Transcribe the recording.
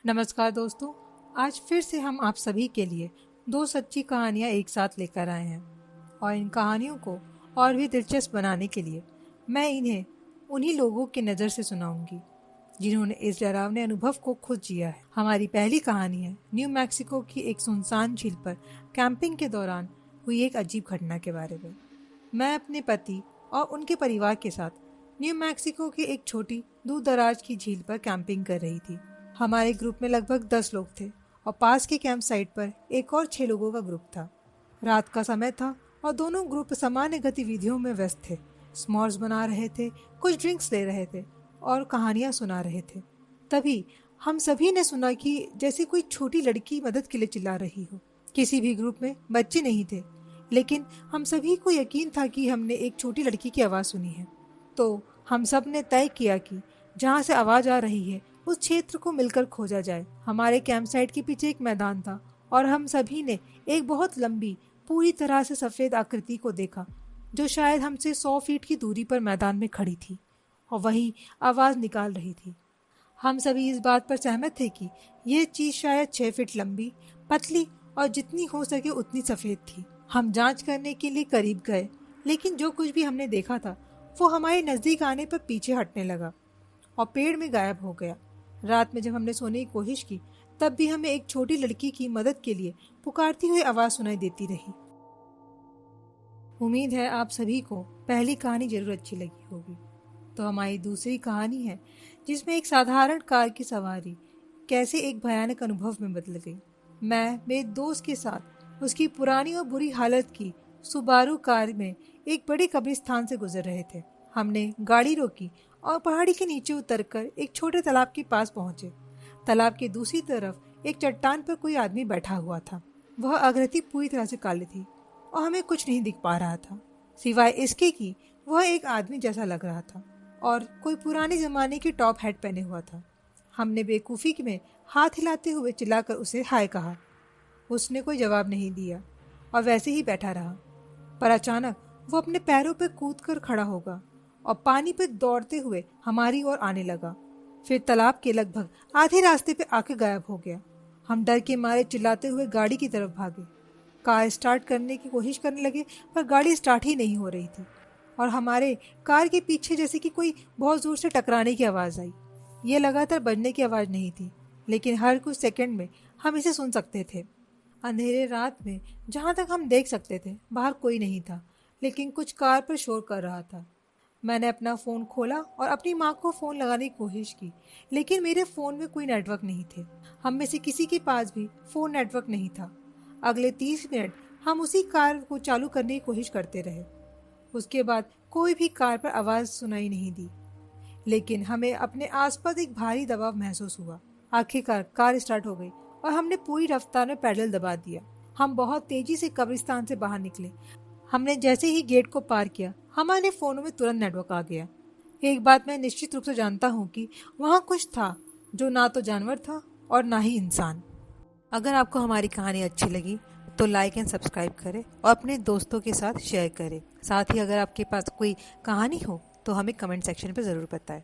नमस्कार दोस्तों, आज फिर से हम आप सभी के लिए दो सच्ची कहानियाँ एक साथ लेकर आए हैं और इन कहानियों को और भी दिलचस्प बनाने के लिए मैं इन्हें उन्हीं लोगों की नज़र से सुनाऊंगी जिन्होंने इस डरावने अनुभव को खुद जिया है। हमारी पहली कहानी है न्यू मैक्सिको की एक सुनसान झील पर कैंपिंग के दौरान हुई एक अजीब घटना के बारे में। मैं अपने पति और उनके परिवार के साथ न्यू मैक्सिको की एक छोटी दूर दराज की झील पर कैंपिंग कर रही थी। हमारे ग्रुप में लगभग 10 लोग थे और पास के कैंप साइट पर एक और 6 लोगों का ग्रुप था। रात का समय था और दोनों ग्रुप सामान्य गतिविधियों में व्यस्त थे। स्मॉर्स बना रहे थे, कुछ ड्रिंक्स ले रहे थे और कहानियां सुना रहे थे। तभी हम सभी ने सुना कि जैसे कोई छोटी लड़की मदद के लिए चिल्ला रही हो। किसी भी ग्रुप में बच्चे नहीं थे, लेकिन हम सभी को यकीन था कि हमने एक छोटी लड़की की आवाज़ सुनी है। तो हम सब ने तय किया कि जहाँ से आवाज़ आ रही है उस क्षेत्र को मिलकर खोजा जाए। हमारे कैंप साइट के पीछे एक मैदान था और हम सभी ने एक बहुत लंबी, पूरी तरह से सफ़ेद आकृति को देखा जो शायद हमसे 100 फीट की दूरी पर मैदान में खड़ी थी और वही आवाज़ निकाल रही थी। हम सभी इस बात पर सहमत थे कि यह चीज़ शायद 6 फीट लंबी, पतली और जितनी हो सके उतनी सफ़ेद थी। हम जांच करने के लिए करीब गए, लेकिन जो कुछ भी हमने देखा था वो हमारे नज़दीक आने पर पीछे हटने लगा और पेड़ में गायब हो गया। रात में जब हमने सोने की कोशिश की तब भी हमें एक छोटी लड़की की मदद के लिए पुकारती हुई आवाज़ सुनाई देती रही। उम्मीद है आप सभी को पहली कहानी जरूर अच्छी लगी होगी। तो हमारी दूसरी कहानी है जिसमें एक साधारण कार की सवारी कैसे एक भयानक अनुभव में बदल गई। मैं मेरे दोस्त के साथ उसकी पुरानी और बुरी हालत की सुबारू कार में एक बड़े कब्रिस्तान से गुजर रहे थे। हमने गाड़ी रोकी और पहाड़ी के नीचे उतरकर एक छोटे तालाब के पास पहुंचे। तालाब के दूसरी तरफ एक चट्टान पर कोई आदमी बैठा हुआ था। वह आकृति पूरी तरह से काली थी और हमें कुछ नहीं दिख पा रहा था सिवाय इसके कि वह एक आदमी जैसा लग रहा था और कोई पुराने जमाने की टॉप हैट पहने हुआ था। हमने बेवकूफ़ी में हाथ हिलाते हुए चिल्लाकर उसे हाय कहा। उसने कोई जवाब नहीं दिया और वैसे ही बैठा रहा। पर अचानक वो अपने पैरों पर कूदकर खड़ा होगा और पानी पर दौड़ते हुए हमारी ओर आने लगा। फिर तालाब के लगभग आधे रास्ते पे आके गायब हो गया। हम डर के मारे चिल्लाते हुए गाड़ी की तरफ भागे। कार स्टार्ट करने की कोशिश करने लगे पर गाड़ी स्टार्ट ही नहीं हो रही थी और हमारे कार के पीछे जैसे कि कोई बहुत जोर से टकराने की आवाज़ आई। ये लगातार बजने की आवाज़ नहीं थी, लेकिन हर कुछ सेकंड में हम इसे सुन सकते थे। अंधेरे रात में जहाँ तक हम देख सकते थे बाहर कोई नहीं था, लेकिन कुछ कार पर शोर कर रहा था। मैंने अपना फ़ोन खोला और अपनी माँ को फ़ोन लगाने की कोशिश की, लेकिन मेरे फ़ोन में कोई नेटवर्क नहीं थे। हम में से किसी के पास भी फ़ोन नेटवर्क नहीं था। अगले 30 मिनट हम उसी कार को चालू करने की कोशिश करते रहे। उसके बाद कोई भी कार पर आवाज़ सुनाई नहीं दी, लेकिन हमें अपने आसपास एक भारी दबाव महसूस हुआ। आखिरकार कार स्टार्ट हो गई और हमने पूरी रफ्तार में पैडल दबा दिया। हम बहुत तेज़ी से कब्रिस्तान से बाहर निकले। हमने जैसे ही गेट को पार किया हमारे फ़ोनों में तुरंत नेटवर्क आ गया। एक बात मैं निश्चित रूप से जानता हूँ कि वहाँ कुछ था जो ना तो जानवर था और ना ही इंसान। अगर आपको हमारी कहानी अच्छी लगी तो लाइक एंड सब्सक्राइब करें और अपने दोस्तों के साथ शेयर करें। साथ ही अगर आपके पास कोई कहानी हो तो हमें कमेंट सेक्शन पर ज़रूर बताएं।